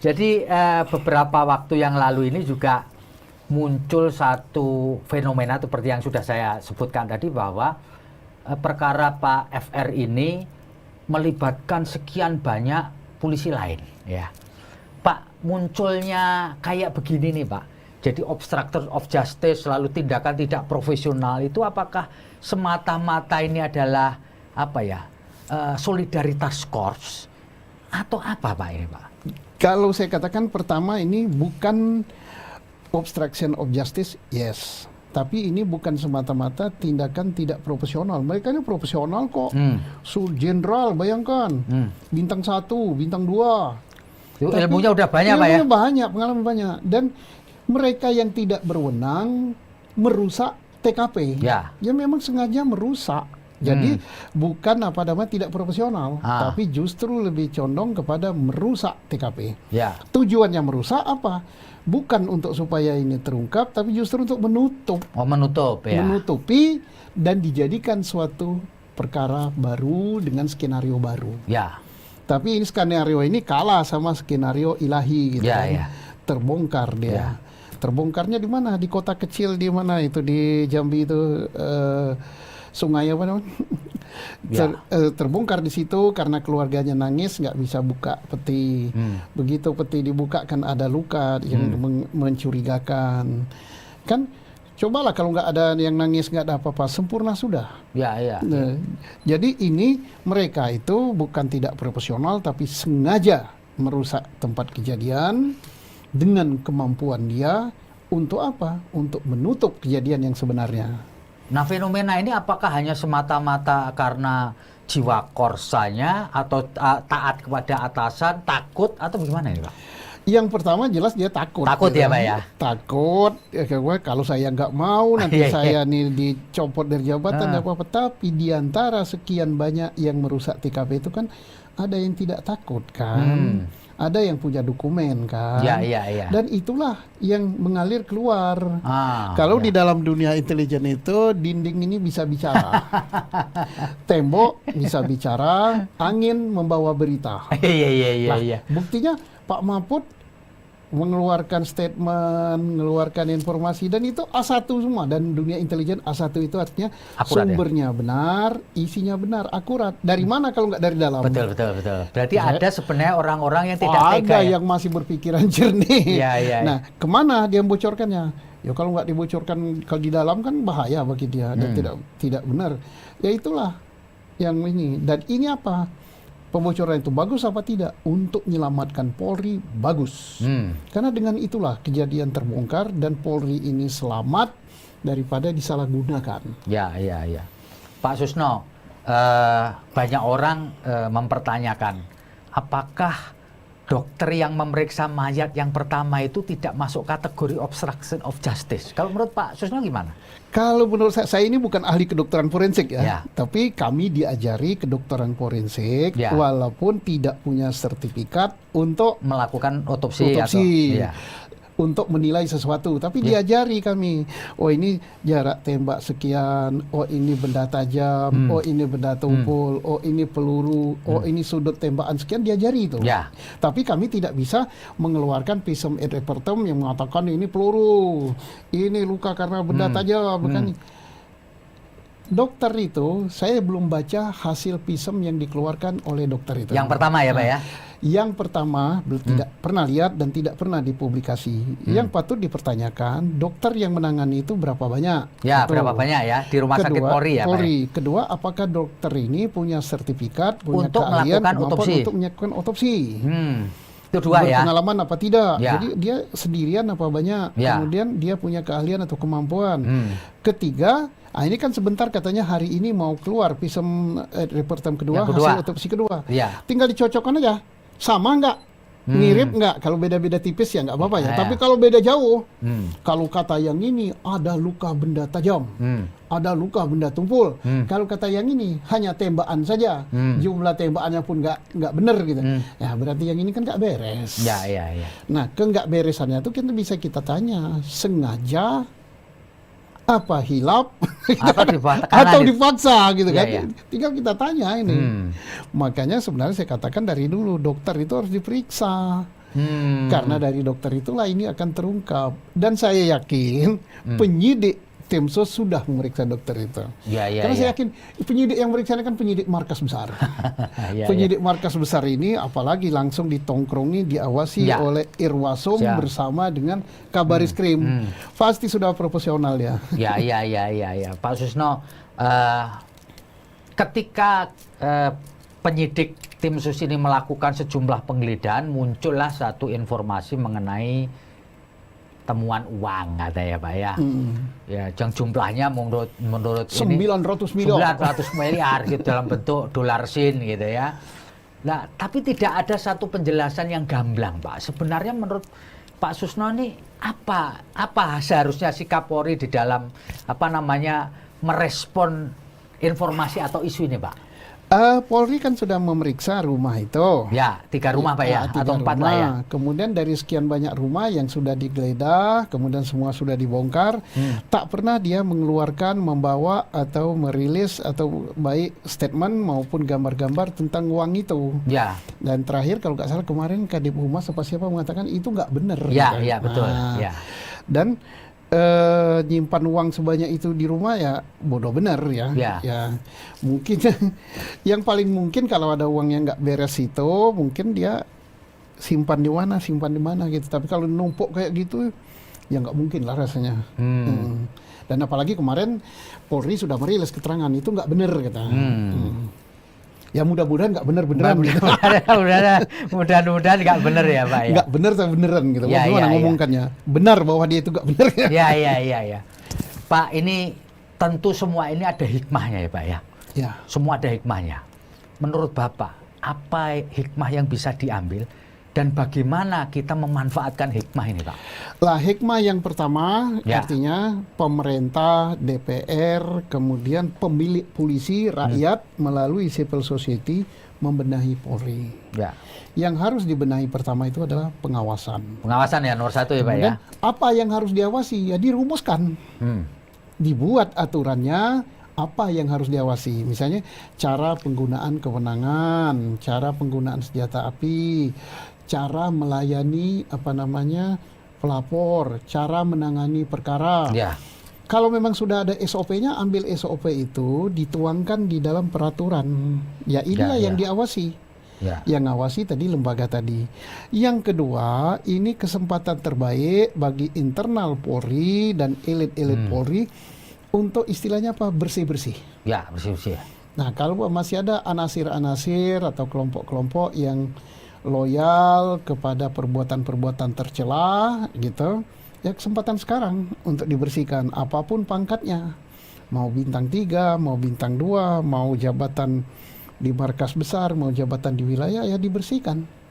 Jadi beberapa waktu yang lalu ini juga muncul satu fenomena seperti yang sudah saya sebutkan tadi, bahwa perkara Pak FR ini melibatkan sekian banyak polisi lain, ya. Pak, munculnya kayak begini nih Pak, jadi obstruction of justice, lalu tindakan tidak profesional itu apakah semata-mata ini adalah apa ya, solidaritas korps atau apa Pak ini Pak? Kalau saya katakan pertama, ini bukan obstruction of justice, yes. Tapi ini bukan semata-mata tindakan tidak profesional. Mereka ini profesional kok. Jenderal, bayangkan. Bintang 1, bintang 2. Ilmunya udah banyak Pak ya? Ilmunya banyak, pengalaman banyak. Dan mereka yang tidak berwenang merusak TKP. Ya memang sengaja merusak. Jadi bukan apa namanya tidak profesional, tapi justru lebih condong kepada merusak TKP. Ya. Tujuannya merusak apa? Bukan untuk supaya ini terungkap, tapi justru untuk menutup. Oh, menutup ya. Menutupi dan dijadikan suatu perkara baru dengan skenario baru. Ya. Tapi ini skenario ini kalah sama skenario ilahi gitu kan. Ya. Terbongkar dia. Ya. Terbongkarnya di mana? Di kota kecil di mana itu, di Jambi itu, sungai apa namanya? Terbongkar di situ karena keluarganya nangis nggak bisa buka peti. Begitu peti dibuka kan ada luka yang mencurigakan. Kan cobalah kalau nggak ada yang nangis, nggak ada apa-apa, sempurna sudah. Nah, jadi ini mereka itu bukan tidak profesional tapi sengaja merusak tempat kejadian dengan kemampuan dia untuk apa? Untuk menutup kejadian yang sebenarnya. Nah, fenomena ini apakah hanya semata-mata karena jiwa korsanya atau taat kepada atasan, takut, atau bagaimana ini Pak? Yang pertama jelas dia takut. Takut ya Pak ya? Takut, kalau saya nggak mau nanti saya nih dicopot dari jabatan, nggak apa-apa. Tapi diantara sekian banyak yang merusak TKP itu kan ada yang tidak takut kan. Ada yang punya dokumen kan, dan itulah yang mengalir keluar. Kalau di dalam dunia intelijen itu dinding ini bisa bicara, tembok bisa bicara, angin membawa berita. Buktinya Pak Mahfud mengeluarkan statement, mengeluarkan informasi, dan itu A1 semua. Dan dunia intelijen A1 itu artinya akurat, sumbernya ya? Benar, isinya benar, akurat. Dari mana kalau nggak dari dalam? Betul. Berarti ada sebenarnya orang-orang yang tidak tega, ada yang masih berpikiran jernih. Nah, kemana dia membocorkannya? Ya kalau nggak dibocorkan, kalau di dalam kan bahaya bagi dia dan tidak benar. Ya itulah yang ini. Dan ini apa? Pembocoran itu bagus apa tidak? Untuk menyelamatkan Polri, bagus. Karena dengan itulah kejadian terbongkar dan Polri ini selamat daripada disalahgunakan. Ya. Pak Susno, banyak orang mempertanyakan, apakah dokter yang memeriksa mayat yang pertama itu tidak masuk kategori obstruction of justice? Kalau menurut Pak Susno gimana? Kalau menurut saya ini bukan ahli kedokteran forensik ya. Tapi kami diajari kedokteran forensik walaupun tidak punya sertifikat untuk melakukan otopsi. Untuk menilai sesuatu, tapi diajari kami, oh ini jarak tembak sekian, oh ini benda tajam, oh ini benda tumpul, oh ini peluru, oh ini sudut tembakan sekian, diajari itu. Tapi kami tidak bisa mengeluarkan visum et repertum yang mengatakan ini peluru, ini luka karena benda tajam, bukan. Dokter itu, saya belum baca hasil visum yang dikeluarkan oleh dokter itu. Yang pertama ya Pak ya? Yang pertama tidak pernah lihat dan tidak pernah dipublikasi. Yang patut dipertanyakan, dokter yang menangani itu berapa banyak? Ya, berapa banyak ya di rumah sakit Polri ya Pak? Kedua, apakah dokter ini punya sertifikat, punya untuk keahlian, melakukan kemampuan otopsi. Untuk melakukan otopsi? Itu dua ya. Berpengalaman apa tidak? Jadi dia sendirian apa banyak? Kemudian dia punya keahlian atau kemampuan. Ketiga, ini kan sebentar katanya hari ini mau keluar visum repertum kedua, hasil otopsi kedua. Tinggal dicocokkan aja. Sama nggak? Mirip nggak? Kalau beda-beda tipis ya nggak apa-apa ya. Tapi kalau beda jauh, kalau kata yang ini ada luka benda tajam, ada luka benda tumpul. Kalau kata yang ini hanya tembakan saja, jumlah tembakannya pun nggak benar gitu. Ya berarti yang ini kan nggak beres. Nah, ke nggak beresannya itu kita bisa kita tanya, sengaja apa hilap atau dipaksa gitu kan. Tinggal kita tanya ini. Makanya sebenarnya saya katakan dari dulu dokter itu harus diperiksa. Karena dari dokter itulah ini akan terungkap. Dan saya yakin penyidik tim sus sudah memeriksa dokter itu. Karena saya yakin penyidik yang memeriksa kan penyidik markas besar. Penyidik markas besar ini apalagi langsung ditongkrongi, diawasi oleh Irwasum bersama dengan Kabarisskrim. Pasti sudah profesional ya. Ya. Pak Susno, ketika penyidik tim sus ini melakukan sejumlah penggeledahan, muncullah satu informasi mengenai temuan uang, kata ya Pak ya. Ya, yang jumlahnya menurut 900 miliar gitu dalam bentuk dolar Sin gitu ya. Nah, tapi tidak ada satu penjelasan yang gamblang, Pak. Sebenarnya menurut Pak Susno ini apa seharusnya sikap Polri di dalam merespon informasi atau isu ini, Pak? Polri kan sudah memeriksa rumah itu. Ya, 3 rumah Pak ya, atau 4 lah ya. Kemudian dari sekian banyak rumah yang sudah digeledah, kemudian semua sudah dibongkar, tak pernah dia mengeluarkan, membawa atau merilis atau baik statement maupun gambar-gambar tentang uang itu. Ya. Dan terakhir kalau nggak salah kemarin Kadip Humas siapa mengatakan itu nggak benar. Ya, betul. Ya. Dan nyimpan uang sebanyak itu di rumah ya bodoh benar ya. Ya mungkin yang paling mungkin kalau ada uang yang nggak beres itu mungkin dia simpan di mana gitu. Tapi kalau numpuk kayak gitu ya nggak mungkin lah rasanya. Dan apalagi kemarin Polri sudah merilis keterangan itu nggak benar kata. Ya mudah-mudahan nggak bener-beneran gitu. Mudah-mudahan nggak bener ya Pak ya. Nggak bener tapi beneran gitu. Gimana ngomongkannya? Benar bahwa dia itu nggak bener. Ya. Pak, ini tentu semua ini ada hikmahnya ya Pak ya. Semua ada hikmahnya. Menurut Bapak, apa hikmah yang bisa diambil dan bagaimana kita memanfaatkan hikmah ini Pak? Lah hikmah yang pertama artinya pemerintah, DPR, kemudian pemilik polisi, rakyat melalui civil society membenahi Polri. Yang harus dibenahi pertama itu adalah pengawasan. Pengawasan ya nomor 1 ya Pak ya. Apa yang harus diawasi ya dirumuskan. Dibuat aturannya apa yang harus diawasi. Misalnya cara penggunaan kewenangan, cara penggunaan senjata api, cara melayani pelapor, cara menangani perkara. Kalau memang sudah ada SOP-nya, ambil SOP itu dituangkan di dalam peraturan. Ya inilah yang diawasi. Yang ngawasi tadi lembaga tadi. Yang kedua, ini kesempatan terbaik bagi internal Polri dan elit-elit Polri untuk istilahnya bersih-bersih. Bersih-bersih. Nah, kalau masih ada anasir-anasir atau kelompok-kelompok yang loyal kepada perbuatan-perbuatan tercela gitu, ya kesempatan sekarang untuk dibersihkan apapun pangkatnya. Mau bintang 3, mau bintang 2, mau jabatan di markas besar, mau jabatan di wilayah ya dibersihkan.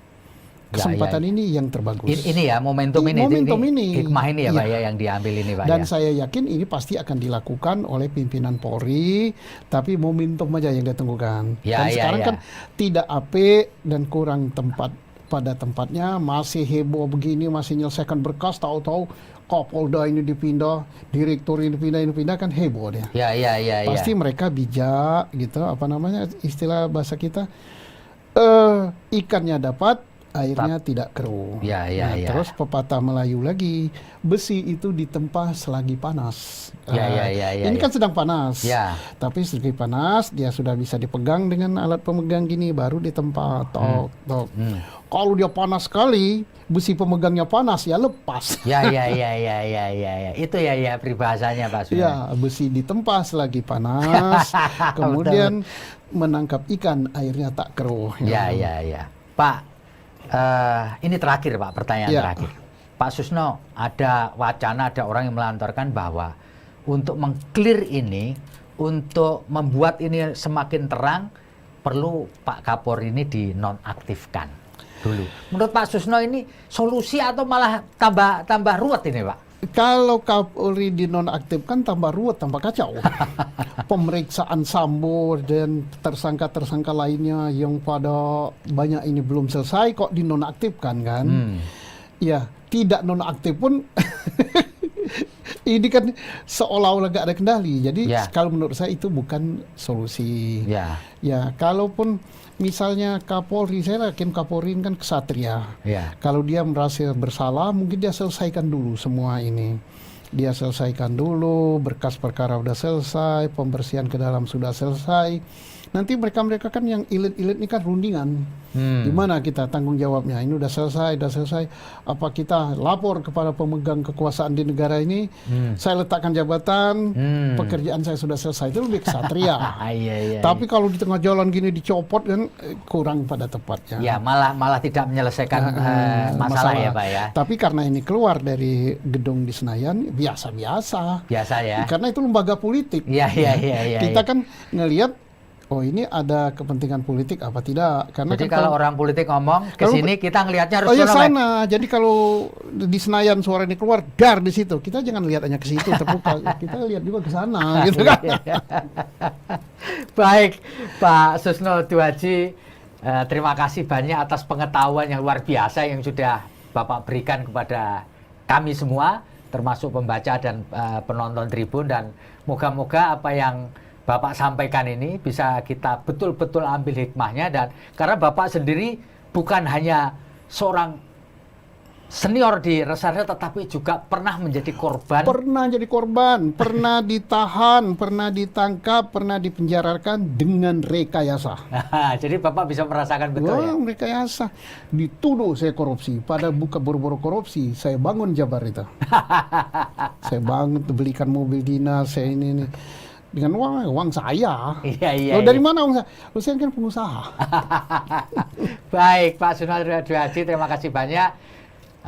Kesempatan ini yang terbagus. Ini ya momentum ini. Hikmah ini ya Pak ya yang diambil ini Pak. Dan saya yakin ini pasti akan dilakukan oleh pimpinan Polri, tapi momentum aja yang ditunggukan. Dan sekarang kan tidak apik dan kurang pada tempatnya, masih heboh begini, masih menyelesaikan berkas, tahu-tahu Kapolda ini dipindah, direktur ini dipindah kan heboh dia. Pasti mereka bijak gitu, istilah bahasa kita ikannya dapat, airnya tidak keruh. Terus pepatah Melayu lagi, besi itu ditempa selagi panas. Ini kan sedang panas. Tapi selagi panas dia sudah bisa dipegang dengan alat pemegang gini, baru ditempa. Kalau dia panas sekali, besi pemegangnya panas ya lepas. Itu ya peribahasanya Pak. Besi ditempa selagi panas, kemudian menangkap ikan airnya tak keruh. Pak, ini terakhir Pak, pertanyaan terakhir. Pak Susno, ada wacana, ada orang yang melantarkan bahwa untuk meng-clear ini, untuk membuat ini semakin terang, perlu Pak Kapolri ini dinonaktifkan dulu. Menurut Pak Susno ini solusi atau malah tambah ruwet ini Pak? Kalau Kapolri dinonaktifkan tambah ruwet, tambah kacau. Pemeriksaan Sambo dan tersangka-tersangka lainnya yang pada banyak ini belum selesai kok dinonaktifkan kan. Ya, tidak nonaktif pun Ini kan seolah-olah nggak ada kendali. Jadi kalau menurut saya itu bukan solusi. Ya, kalaupun misalnya Kapolri, saya yakin Kapolri kan kesatria. Kalau dia merasa bersalah, mungkin dia selesaikan dulu semua ini. Dia selesaikan dulu, berkas perkara udah selesai, pembersihan ke dalam sudah selesai. Nanti mereka kan yang elit-elit ini kan rundingan. Gimana kita tanggung jawabnya? Ini udah selesai. Apa kita lapor kepada pemegang kekuasaan di negara ini? Saya letakkan jabatan, pekerjaan saya sudah selesai. Itu lebih kesatria. Tapi kalau di tengah jalan gini dicopot kan kurang pada tepatnya. Ya, malah tidak menyelesaikan masalah ya Pak ya. Tapi karena ini keluar dari gedung di Senayan, biasa-biasa. Biasa ya. Karena itu lembaga politik. Kita kan ngelihat, oh ini ada kepentingan politik apa tidak? Karena jadi kan kalau orang politik ngomong ke sini kita ngelihatnya harus sana. Jadi kalau di Senayan suara ini keluar, dar di situ. Kita jangan lihat hanya ke situ terbuka. Kita lihat juga ke sana gitu kan. Baik, Pak Susno Duaji, terima kasih banyak atas pengetahuan yang luar biasa yang sudah Bapak berikan kepada kami semua, termasuk pembaca dan penonton Tribun, dan moga-moga apa yang Bapak sampaikan ini bisa kita betul-betul ambil hikmahnya, dan karena Bapak sendiri bukan hanya seorang senior di reserse tetapi juga pernah menjadi korban. Pernah jadi korban, pernah ditahan, pernah ditangkap, pernah dipenjarakan dengan rekayasa. Jadi Bapak bisa merasakan betul ya? Rekayasa. Dituduh saya korupsi, pada buka boro-boro korupsi, saya bangun Jabar itu. Saya bangun, belikan mobil dinas, saya ini dengan uang saya. Dari mana uang saya? Saya kan pengusaha. Baik, Pak Susno Duaji, terima kasih banyak.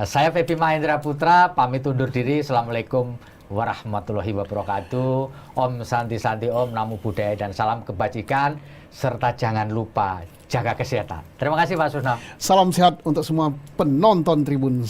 Saya Feby Mahendra Putra, pamit undur diri. Assalamualaikum warahmatullahi wabarakatuh. Om Santi Santi Om, Namo Buddhaya, dan salam kebajikan, serta jangan lupa jaga kesehatan. Terima kasih Pak Susno. Salam sehat untuk semua penonton Tribun.